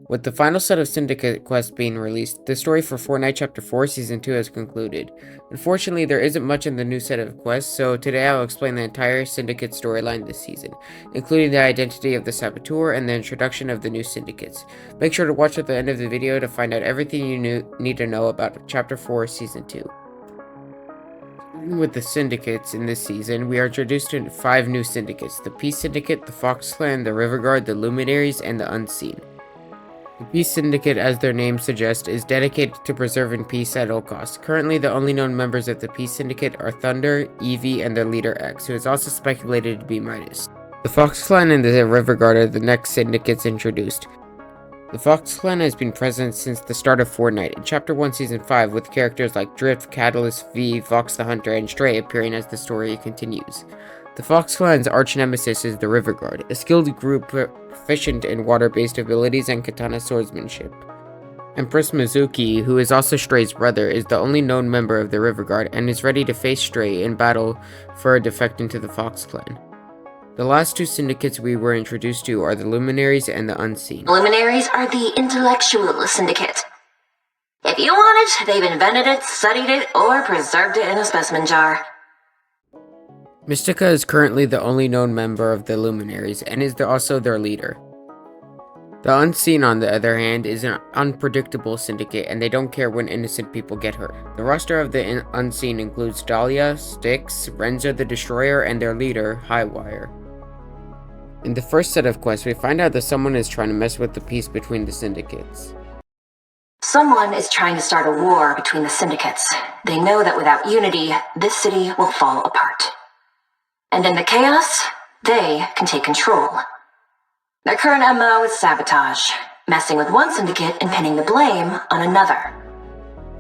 With the final set of Syndicate quests being released, the story for Fortnite Chapter 4 Season 2 has concluded. Unfortunately, there isn't much in the new set of quests, so today I'll explain the entire Syndicate storyline this season, including the identity of the saboteur and the introduction of the new Syndicates. Make sure to watch at the end of the video to find out everything you need to know about Chapter 4 Season 2. With the Syndicates in this season, we are introduced to 5 new Syndicates: the Peace Syndicate, the Fox Clan, the River Guard, the Luminaries, and the Unseen. The Peace Syndicate, as their name suggests, is dedicated to preserving peace at all costs. Currently, the only known members of the Peace Syndicate are Thunder, Eevee, and their leader X, who is also speculated to be Midas. The Fox Clan and the River Guard are the next Syndicates introduced. The Fox Clan has been present since the start of Fortnite in Chapter 1 Season 5, with characters like Drift, Catalyst, V, Vox the Hunter, and Stray appearing as the story continues. The Fox Clan's arch-nemesis is the River Guard, a skilled group proficient in water-based abilities and katana swordsmanship. Empress Mizuki, who is also Stray's brother, is the only known member of the River Guard and is ready to face Stray in battle for defecting to the Fox Clan. The last 2 syndicates we were introduced to are the Luminaries and the Unseen. Luminaries are the intellectual syndicate. If you want it, they've invented it, studied it, or preserved it in a specimen jar. Mystica is currently the only known member of the Luminaries, and is also their leader. The Unseen, on the other hand, is an unpredictable syndicate, and they don't care when innocent people get hurt. The roster of the Unseen includes Dahlia, Styx, Renzo the Destroyer, and their leader, Highwire. In the first set of quests, we find out that someone is trying to mess with the peace between the syndicates. Someone is trying to start a war between the syndicates. They know that without unity, this city will fall apart. And in the chaos, they can take control. Their current MO is sabotage, messing with one syndicate and pinning the blame on another.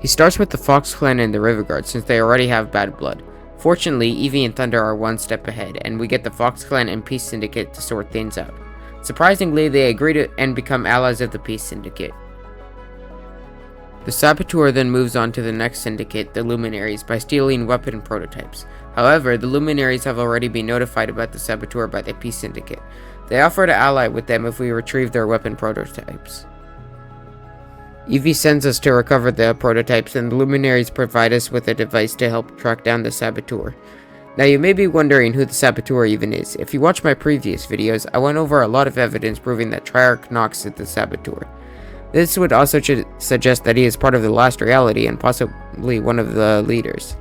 He starts with the Fox Clan and the River Guard, since they already have bad blood. Fortunately, Eevee and Thunder are one step ahead, and we get the Fox Clan and Peace Syndicate to sort things out. Surprisingly, they agree to and become allies of the Peace Syndicate. The Saboteur then moves on to the next syndicate, the Luminaries, by stealing weapon prototypes. However, the Luminaries have already been notified about the Saboteur by the Peace Syndicate. They offer to ally with them if we retrieve their weapon prototypes. Eevee sends us to recover the prototypes, and the Luminaries provide us with a device to help track down the Saboteur. Now, you may be wondering who the Saboteur even is. If you watch my previous videos, I went over a lot of evidence proving that Triarch Nox is the Saboteur. This would also suggest that he is part of the Last Reality and possibly one of the leaders.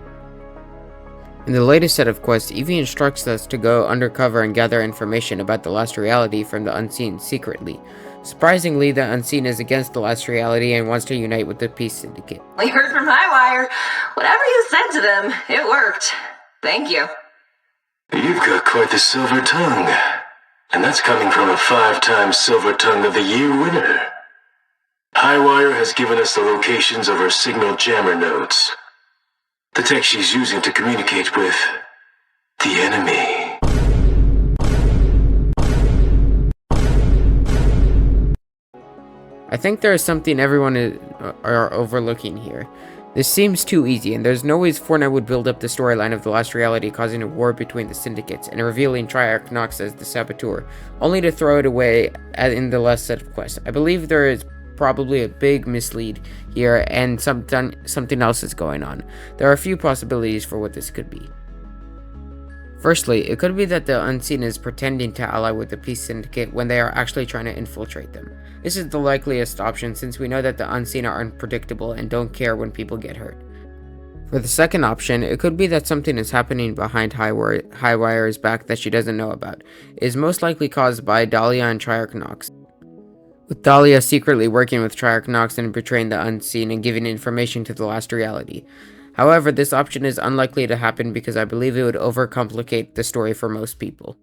In the latest set of quests, Eevee instructs us to go undercover and gather information about the Last Reality from the Unseen secretly. Surprisingly, the Unseen is against the Last Reality and wants to unite with the Peace Syndicate. We heard from Highwire. Whatever you said to them, it worked. Thank you. You've got quite the silver tongue. And that's coming from a 5-time Silver Tongue of the Year winner. Highwire has given us the locations of her signal jammer nodes. The tech she's using to communicate with the enemy. I think there is something everyone are overlooking here. This seems too easy, and there's no ways Fortnite would build up the storyline of the Last Reality causing a war between the syndicates and revealing Triarch Nox as the Saboteur, only to throw it away in the last set of quests. I believe there is probably a big mislead here, and something else is going on. There are a few possibilities for what this could be. Firstly, it could be that the Unseen is pretending to ally with the Peace Syndicate when they are actually trying to infiltrate them. This is the likeliest option, since we know that the Unseen are unpredictable and don't care when people get hurt. For the second option, it could be that something is happening behind Highwire's back that she doesn't know about. It is most likely caused by Dahlia and Triarch Nox, with Dahlia secretly working with Triarch Nox and betraying the Unseen and giving information to the Last Reality. However, this option is unlikely to happen because I believe it would overcomplicate the story for most people.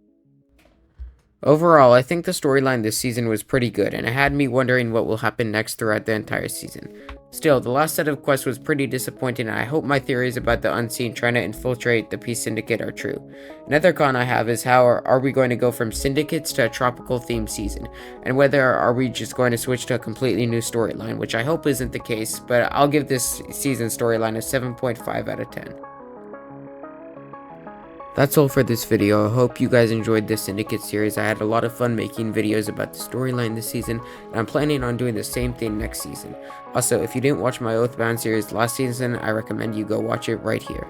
Overall, I think the storyline this season was pretty good, and it had me wondering what will happen next throughout the entire season. Still, the last set of quests was pretty disappointing, and I hope my theories about the Unseen trying to infiltrate the Peace Syndicate are true. Another con I have is how are we going to go from syndicates to a tropical themed season, and whether are we just going to switch to a completely new storyline, which I hope isn't the case, but I'll give this season's storyline a 7.5 out of 10. That's all for this video. I hope you guys enjoyed this Syndicate series. I had a lot of fun making videos about the storyline this season, and I'm planning on doing the same thing next season. Also, if you didn't watch my Oathbound series last season, I recommend you go watch it right here.